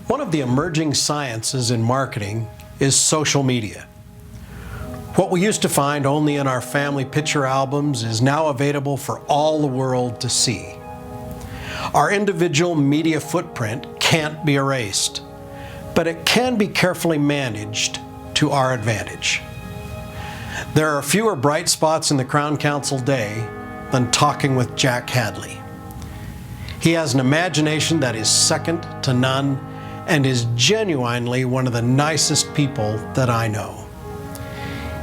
One of the emerging sciences in marketing is social media. What we used to find only in our family picture albums is now available for all the world to see. Our individual media footprint can't be erased, but it can be carefully managed to our advantage. There are fewer bright spots in the Crown Council day than talking with Jack Hadley. He has an imagination that is second to none and is genuinely one of the nicest people that I know.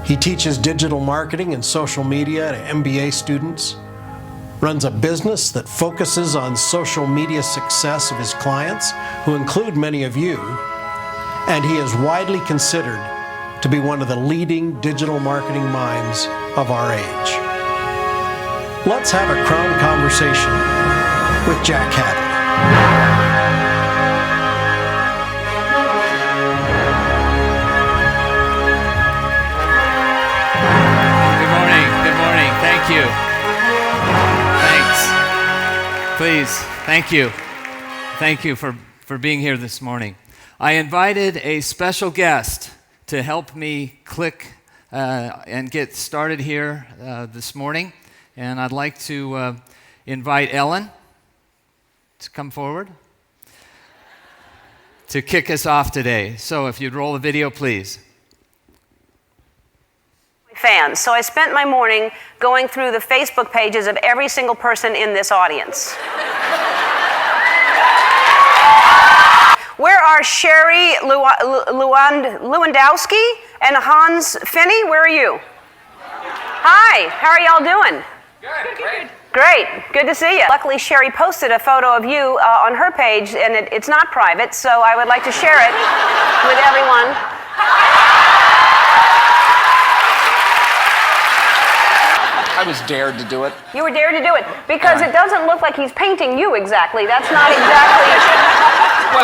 He teaches digital marketing and social media to MBA students, runs a business that focuses on social media success of his clients, who include many of you, and he is widely considered to be one of the leading digital marketing minds of our age. Let's have a Crown conversation with Jack Hadley. Good morning. Thank you. Thanks. Please, thank you. Thank you for being here this morning. I invited a special guest to help me click and get started here this morning. And I'd like to invite Ellen to come forward to kick us off today. So if you'd roll the video, please. Fans. So I spent my morning going through the Facebook pages of every single person in this audience. Where are Sherry Lewandowski and Hans Finney? Where are you? Hi, how are y'all doing? Good. Great, good to see you. Luckily, Sherry posted a photo of you on her page, and it's not private, so I would like to share it with everyone. I was dared to do it. You were dared to do it because it doesn't look like he's painting you exactly. That's not exactly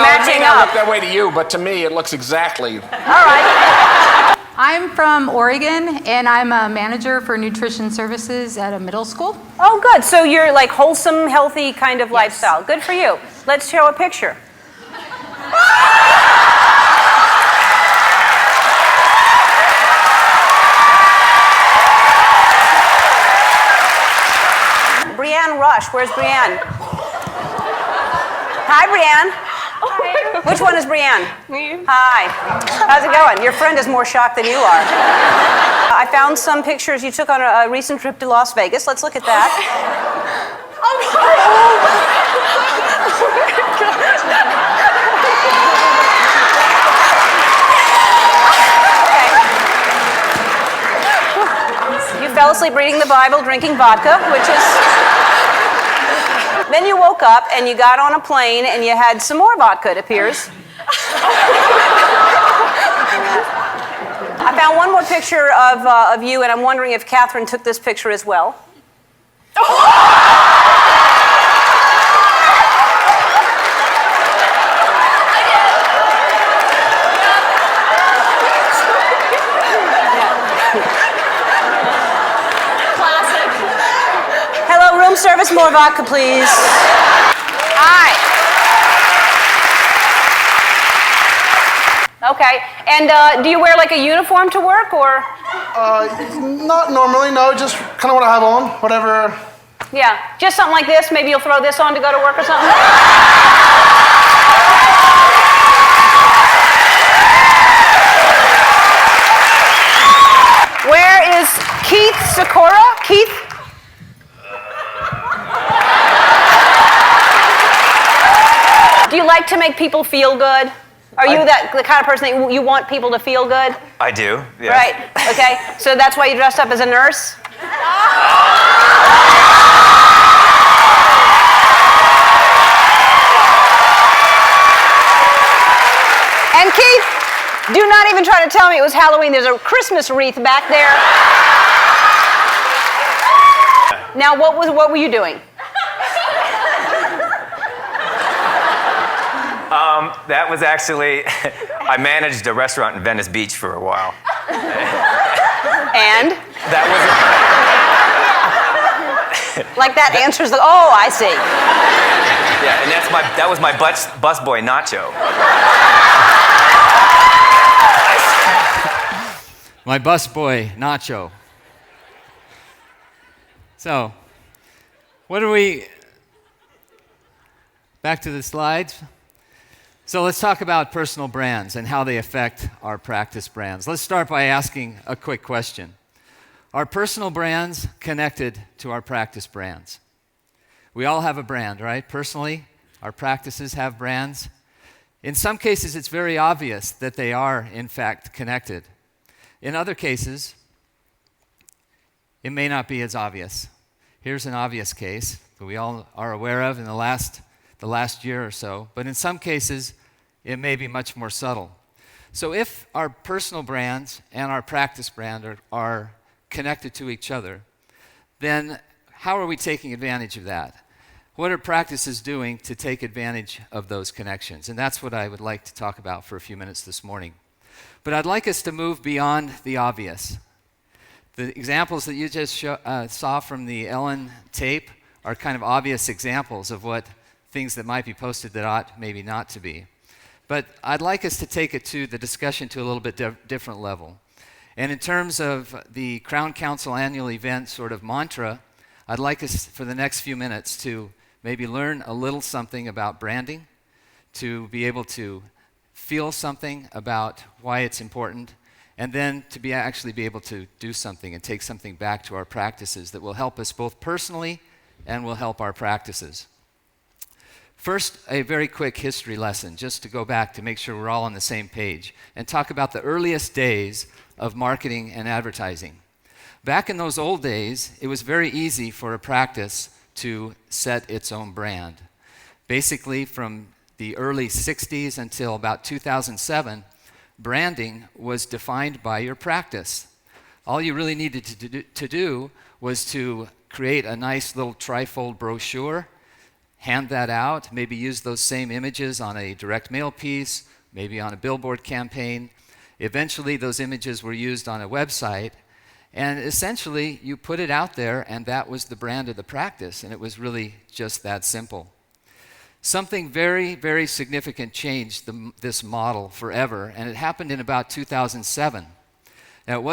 matching it may not up. look that way to you, but to me it looks exactly. All right. I'm from Oregon, and I'm a manager for nutrition services at a middle school. Oh, good. So you're like wholesome, healthy kind of lifestyle. Good for you. Let's show a picture. Brianne Rush. Where's Brianne? Hi, Brianne. Hi. Which one is Brianne? Me. Hi. How's it going? Your friend is more shocked than you are. I found some pictures you took on a recent trip to Las Vegas. Let's look at that. You fell asleep reading the Bible, drinking vodka, which is... Then you woke up and you got on a plane and you had some more vodka, it appears. I found one more picture of you, and I'm wondering if Catherine took this picture as well. Hello, room service, more vodka, please. Hi. Okay, and do you wear like a uniform to work, or? Not normally, no, just kind of what I have on, whatever. Yeah, just something like this. Maybe you'll throw this on to go to work or something? Where is Keith Sikora? Keith? Do you like to make people feel good? Are you the kind of person that you want people to feel good? I do, yes. Right, okay. So that's why you dressed up as a nurse? And Keith, do not even try to tell me it was Halloween. There's a Christmas wreath back there. Now, what were you doing? That was actually, I managed a restaurant in Venice Beach for a while. And? That was Like that answers the, oh, I see. Yeah, and that was my busboy Nacho. My busboy, Nacho. So, back to the slides. So let's talk about personal brands and how they affect our practice brands. Let's start by asking a quick question. Are personal brands connected to our practice brands? We all have a brand, right? Personally, our practices have brands. In some cases, it's very obvious that they are, in fact, connected. In other cases, it may not be as obvious. Here's an obvious case that we all are aware of in the last year or so, but in some cases, it may be much more subtle. So if our personal brands and our practice brand are connected to each other, then how are we taking advantage of that? What are practices doing to take advantage of those connections? And that's what I would like to talk about for a few minutes this morning. But I'd like us to move beyond the obvious. The examples that you just saw from the Ellen tape are kind of obvious examples of what things that might be posted that ought maybe not to be. But I'd like us to take the discussion to a little bit different level. And in terms of the Crown Council annual event sort of mantra, I'd like us for the next few minutes to maybe learn a little something about branding, to be able to feel something about why it's important, and then to actually be able to do something and take something back to our practices that will help us both personally and will help our practices. First, a very quick history lesson, just to go back to make sure we're all on the same page, and talk about the earliest days of marketing and advertising. Back in those old days, it was very easy for a practice to set its own brand. Basically, from the early 60s until about 2007, branding was defined by your practice. All you really needed to do was to create a nice little trifold brochure, hand that out, maybe use those same images on a direct mail piece, maybe on a billboard campaign. Eventually, those images were used on a website, and essentially, you put it out there, and that was the brand of the practice, and it was really just that simple. Something very, very significant changed this model forever, and it happened in about 2007. Now, it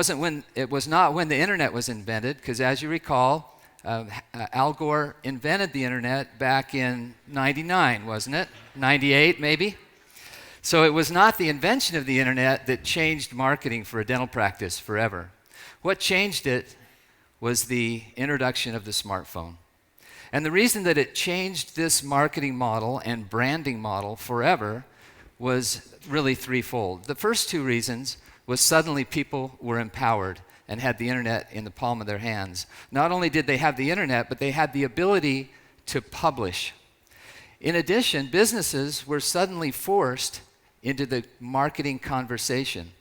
was not when the internet was invented, because as you recall, Al Gore invented the internet back in 99, wasn't it? 98, maybe? So it was not the invention of the internet that changed marketing for a dental practice forever. What changed it was the introduction of the smartphone. And the reason that it changed this marketing model and branding model forever was really threefold. The first two reasons was suddenly people were empowered and had the internet in the palm of their hands. Not only did they have the internet, but they had the ability to publish. In addition, businesses were suddenly forced into the marketing conversation.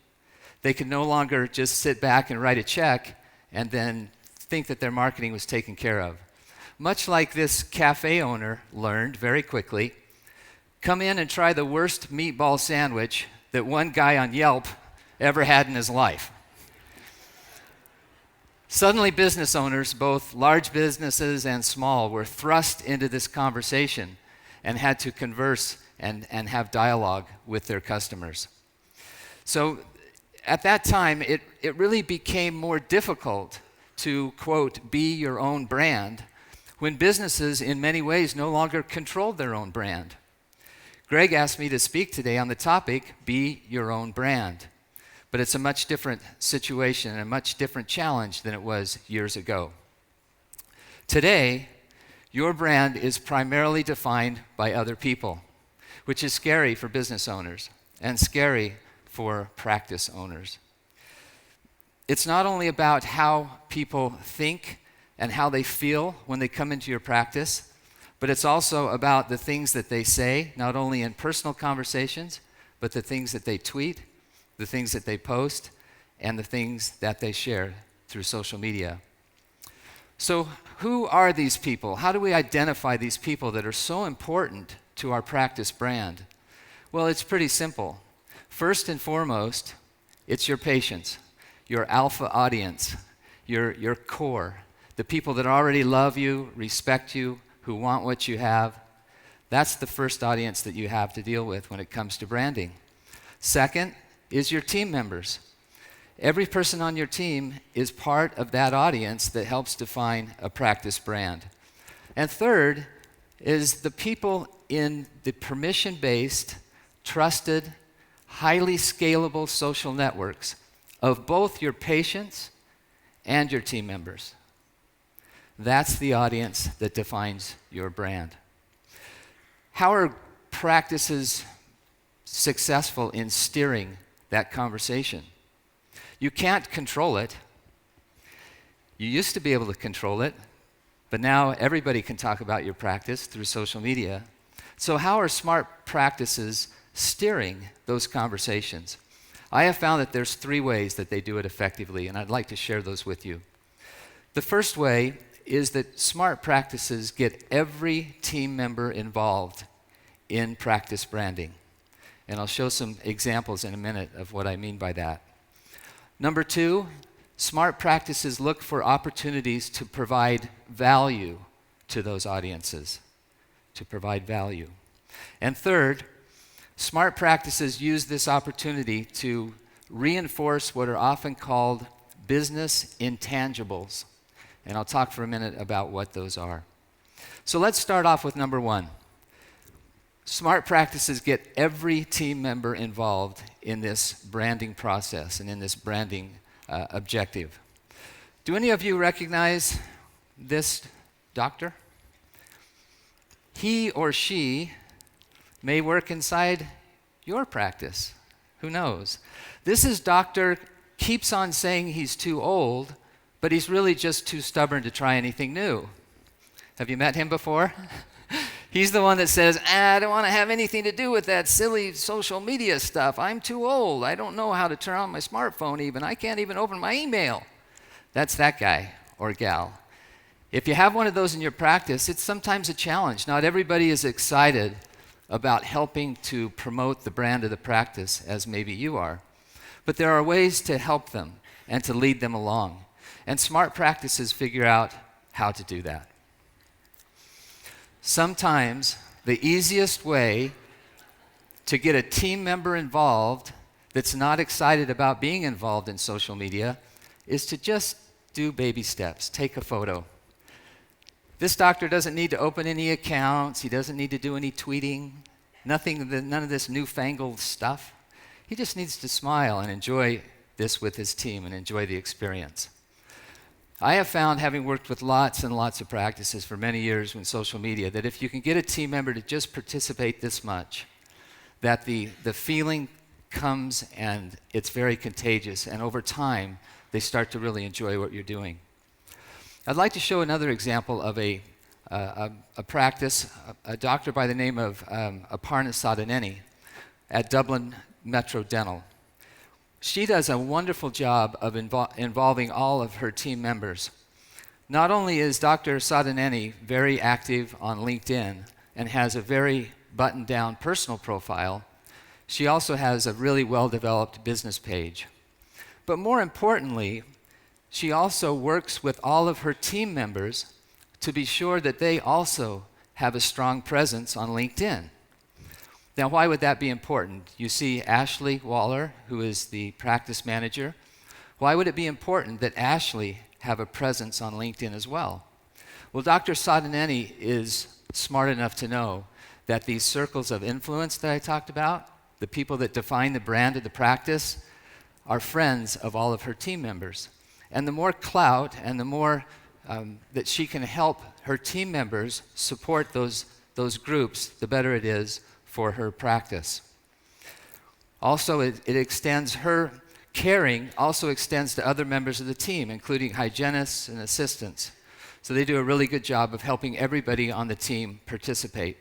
They could no longer just sit back and write a check and then think that their marketing was taken care of. Much like this cafe owner learned very quickly, come in and try the worst meatball sandwich that one guy on Yelp ever had in his life. Suddenly, business owners, both large businesses and small, were thrust into this conversation and had to converse and have dialogue with their customers. So at that time, it really became more difficult to, quote, be your own brand when businesses in many ways no longer controlled their own brand. Greg asked me to speak today on the topic, be your own brand. But it's a much different situation and a much different challenge than it was years ago. Today, your brand is primarily defined by other people, which is scary for business owners and scary for practice owners. It's not only about how people think and how they feel when they come into your practice, but it's also about the things that they say, not only in personal conversations, but the things that they tweet, the things that they post, and the things that they share through social media. So who are these people? How do we identify these people that are so important to our practice brand? Well, it's pretty simple. First and foremost, it's your patients, your alpha audience, your core, the people that already love you, respect you, who want what you have. That's the first audience that you have to deal with when it comes to branding. Second is your team members. Every person on your team is part of that audience that helps define a practice brand. And third is the people in the permission-based, trusted, highly scalable social networks of both your patients and your team members. That's the audience that defines your brand. How are practices successful in steering that conversation? You can't control it. You used to be able to control it, but now everybody can talk about your practice through social media. So how are smart practices steering those conversations? I have found that there's 3 ways that they do it effectively, and I'd like to share those with you. The first way is that smart practices get every team member involved in practice branding. And I'll show some examples in a minute of what I mean by that. Number 2, smart practices look for opportunities to provide value to those audiences, to provide value. And third, smart practices use this opportunity to reinforce what are often called business intangibles. And I'll talk for a minute about what those are. So let's start off with number 1. Smart practices get every team member involved in this branding process and in this branding objective. Do any of you recognize this doctor? He or she may work inside your practice. Who knows? This is Doctor keeps on saying he's too old, but he's really just too stubborn to try anything new. Have you met him before? He's the one that says, I don't want to have anything to do with that silly social media stuff. I'm too old. I don't know how to turn on my smartphone even. I can't even open my email. That's that guy or gal. If you have one of those in your practice, it's sometimes a challenge. Not everybody is excited about helping to promote the brand of the practice as maybe you are. But there are ways to help them and to lead them along. And smart practices figure out how to do that. Sometimes the easiest way to get a team member involved that's not excited about being involved in social media is to just do baby steps. Take a photo. This doctor doesn't need to open any accounts. He doesn't need to do any tweeting. None of this newfangled stuff. He just needs to smile and enjoy this with his team and enjoy the experience. I have found, having worked with lots and lots of practices for many years with social media, that if you can get a team member to just participate this much, that the feeling comes and it's very contagious, and over time, they start to really enjoy what you're doing. I'd like to show another example of a practice, a doctor by the name of Aparna Sadhaneni at Dublin Metro Dental. She does a wonderful job of involving all of her team members. Not only is Dr. Sadhaneni very active on LinkedIn and has a very buttoned-down personal profile, she also has a really well-developed business page. But more importantly, she also works with all of her team members to be sure that they also have a strong presence on LinkedIn. Now, why would that be important? You see Ashley Waller, who is the practice manager. Why would it be important that Ashley have a presence on LinkedIn as well? Well, Dr. Sadhaneni is smart enough to know that these circles of influence that I talked about, the people that define the brand of the practice, are friends of all of her team members. And the more clout and the more that she can help her team members support those groups, the better it is for her practice. Also, it extends her caring, also extends to other members of the team, including hygienists and assistants. So they do a really good job of helping everybody on the team participate.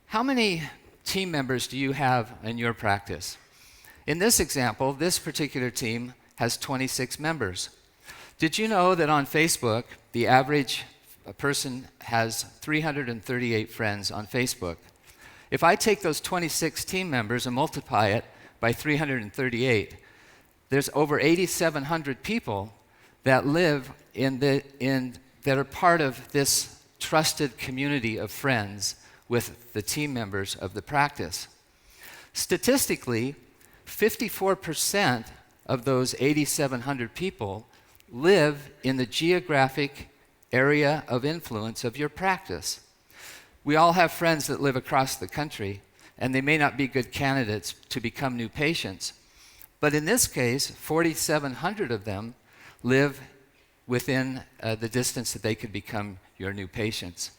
How many team members do you have in your practice? In this example, this particular team has 26 members. Did you know that on Facebook, the average person has 338 friends on Facebook? If I take those 26 team members and multiply it by 338, there's over 8,700 people that live that are part of this trusted community of friends with the team members of the practice. Statistically, 54% of those 8,700 people live in the geographic area of influence of your practice. We all have friends that live across the country, and they may not be good candidates to become new patients. But in this case, 4,700 of them live within the distance that they could become your new patients.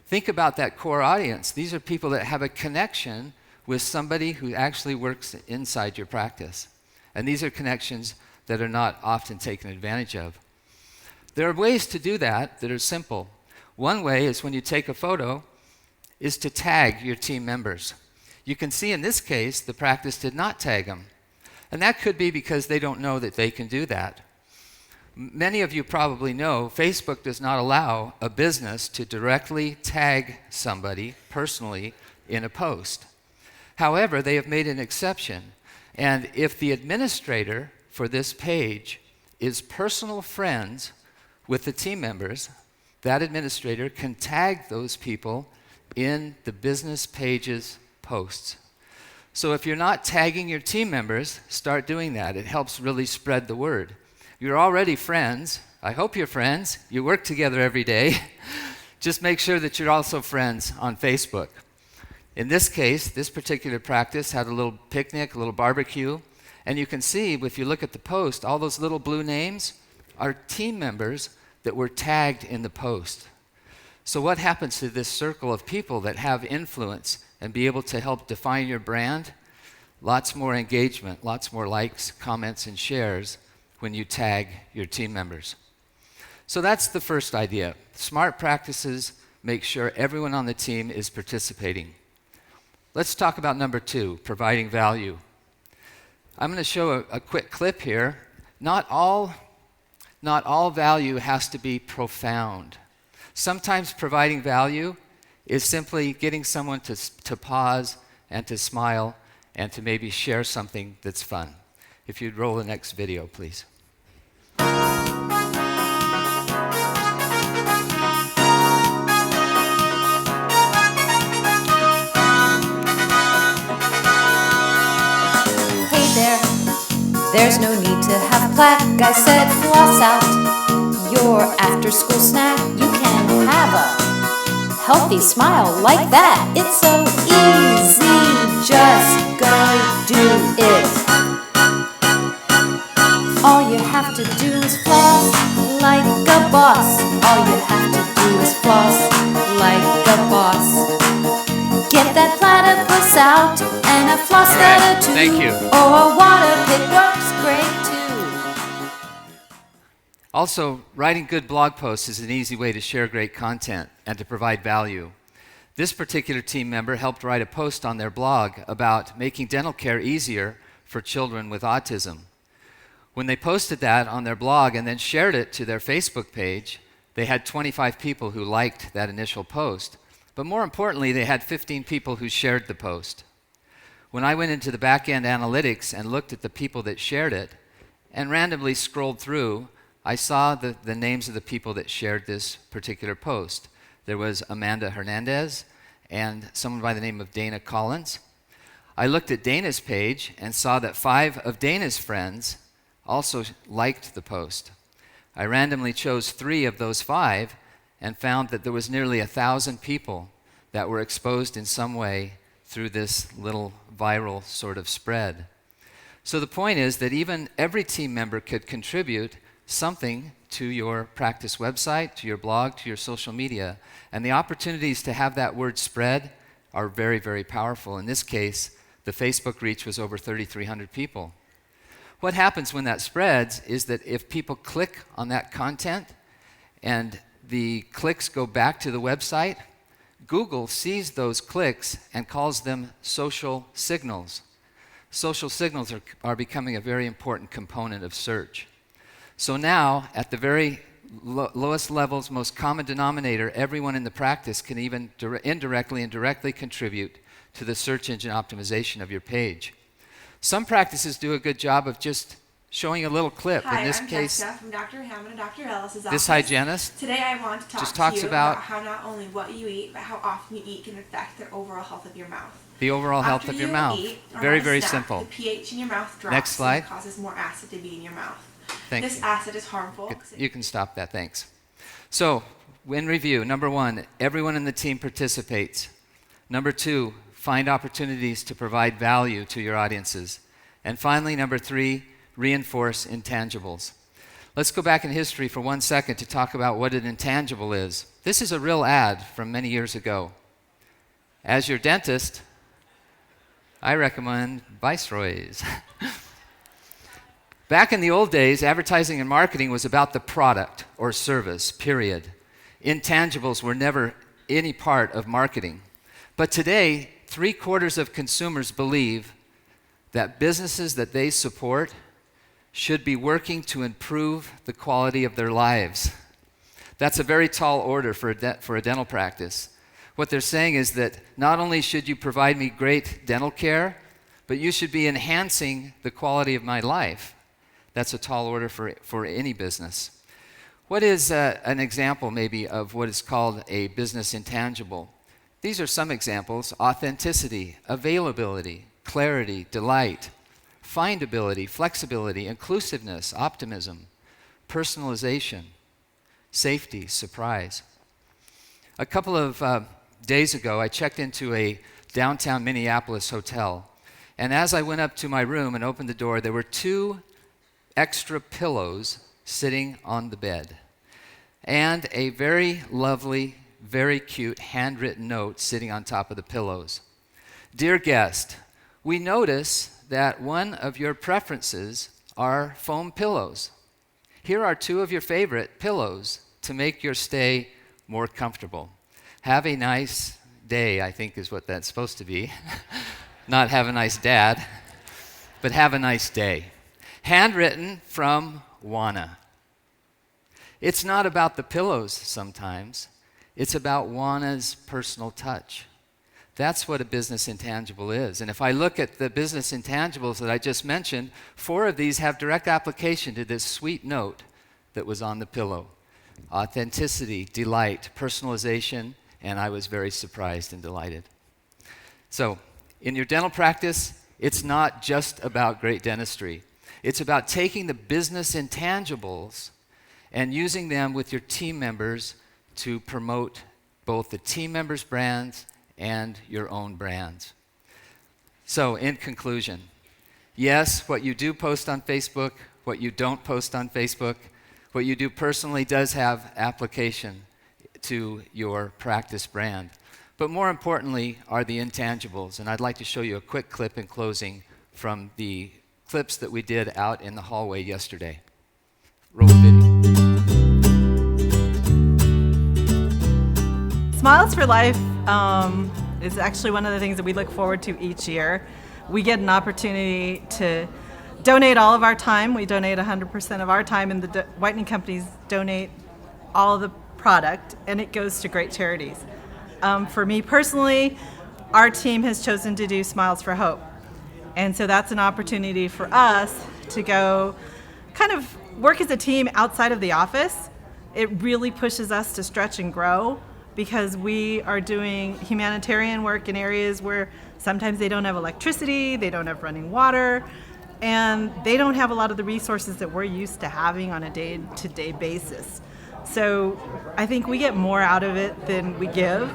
Think about that core audience. These are people that have a connection with somebody who actually works inside your practice. And these are connections that are not often taken advantage of. There are ways to do that that are simple. One way is when you take a photo is to tag your team members. You can see in this case, the practice did not tag them. And that could be because they don't know that they can do that. Many of you probably know Facebook does not allow a business to directly tag somebody personally in a post. However, they have made an exception. And if the administrator for this page is personal friends with the team members, that administrator can tag those people in the business page's posts. So if you're not tagging your team members, start doing that. It helps really spread the word. You're already friends. I hope you're friends. You work together every day. Just make sure that you're also friends on Facebook. In this case, this particular practice had a little picnic, a little barbecue, and you can see, if you look at the post, all those little blue names are team members that were tagged in the post. So what happens to this circle of people that have influence and be able to help define your brand? Lots more engagement, lots more likes, comments, and shares when you tag your team members. So that's the first idea. Smart practices make sure everyone on the team is participating. Let's talk about number 2, providing value. I'm going to show a quick clip here. Not all value has to be profound. Sometimes providing value is simply getting someone to pause and to smile and to maybe share something that's fun. If you'd roll the next video, please. There's no need to have a plaque. I said floss out your after-school snack. You can have a healthy smile like that. It's so easy, just go do it. All you have to do is floss like a boss. All you have to do is floss like a boss. Get that platypus out and a floss gutter too. Thank you. Or a water pick works great too. Also, writing good blog posts is an easy way to share great content and to provide value. This particular team member helped write a post on their blog about making dental care easier for children with autism. When they posted that on their blog and then shared it to their Facebook page, they had 25 people who liked that initial post. But more importantly, they had 15 people who shared the post. When I went into the back-end analytics and looked at the people that shared it and randomly scrolled through, I saw the names of the people that shared this particular post. There was Amanda Hernandez and someone by the name of Dana Collins. I looked at Dana's page and saw that 5 of Dana's friends also liked the post. I randomly chose 3 of those 5 and found that there was nearly 1,000 people that were exposed in some way through this little viral sort of spread. So the point is that even every team member could contribute something to your practice website, to your blog, to your social media, and the opportunities to have that word spread are very, very powerful. In this case, the Facebook reach was over 3,300 people. What happens when that spreads is that if people click on that content and the clicks go back to the website, Google sees those clicks and calls them social signals. Social signals are becoming a very important component of search. So now, at the very lowest levels, most common denominator, everyone in the practice can even indirectly and directly contribute to the search engine optimization of your page. Some practices do a good job of just showing a little clip. Hi, in this I'm case, Jessica from Dr. Hammond and Dr. Ellis's office. this hygienist Today I want to talk just to talks you about how not only what you eat, but how often you eat can affect the overall health of your mouth. the overall health After of your you mouth. eat or Very, have a very snack, simple. The pH in your mouth drops Next slide. and causes more acid to be in your mouth. Thank This you. acid is harmful. You can stop that, thanks. So, in review, number 1, everyone in the team participates. Number 2, find opportunities to provide value to your audiences. And finally, number 3, reinforce intangibles. Let's go back in history for 1 second to talk about what an intangible is. This is a real ad from many years ago. As your dentist, I recommend Viceroys. Back in the old days, advertising and marketing was about the product or service, period. Intangibles were never any part of marketing. But today, 3/4 of consumers believe that businesses that they support should be working to improve the quality of their lives. That's a very tall order for a dental practice. What they're saying is that not only should you provide me great dental care, but you should be enhancing the quality of my life. That's a tall order for any business. What is an example maybe of what is called a business intangible? These are some examples: authenticity, availability, clarity, delight, findability, flexibility, inclusiveness, optimism, personalization, safety, surprise. A couple of days ago, I checked into a downtown Minneapolis hotel, and as I went up to my room and opened the door, there were 2 extra pillows sitting on the bed, and a very lovely, very cute handwritten note sitting on top of the pillows. Dear guest, we notice that one of your preferences are foam pillows. Here are 2 of your favorite pillows to make your stay more comfortable. Have a nice day, I think is what that's supposed to be. Not have a nice dad, but have a nice day. Handwritten from Juana. It's not about the pillows sometimes. It's about Juana's personal touch. That's what a business intangible is. And if I look at the business intangibles that I just mentioned, 4 of these have direct application to this sweet note that was on the pillow. Authenticity, delight, personalization, and I was very surprised and delighted. So, in your dental practice, it's not just about great dentistry. It's about taking the business intangibles and using them with your team members to promote both the team members' brands and your own brands. So, in conclusion, yes, what you do post on Facebook, what you don't post on Facebook, what you do personally does have application to your practice brand. But more importantly are the intangibles, and I'd like to show you a quick clip in closing from the clips that we did out in the hallway yesterday. Roll the video. Smiles for Life is actually one of the things that we look forward to each year. We get an opportunity to donate all of our time. We donate 100% of our time, and the whitening companies donate all of the product, and it goes to great charities. For me personally, our team has chosen to do Smiles for Hope. And so that's an opportunity for us to go kind of work as a team outside of the office. It really pushes us to stretch and grow because we are doing humanitarian work in areas where sometimes they don't have electricity, they don't have running water, and they don't have a lot of the resources that we're used to having on a day-to-day basis. So I think we get more out of it than we give,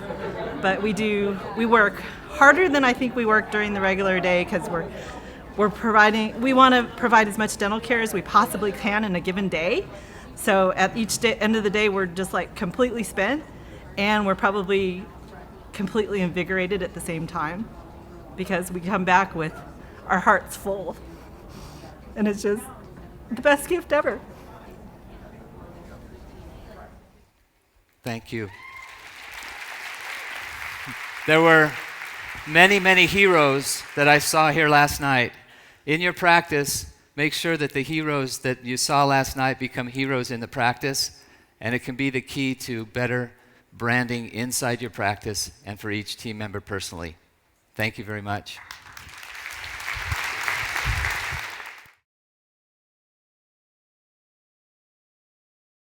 but we work harder than I think we work during the regular day because we want to provide as much dental care as we possibly can in a given day. So at each end of the day, we're just like completely spent, and we're probably completely invigorated at the same time because we come back with our hearts full. And it's just the best gift ever. Thank you. There were many, many heroes that I saw here last night. In your practice, make sure that the heroes that you saw last night become heroes in the practice, and it can be the key to better branding inside your practice and for each team member personally. Thank you very much.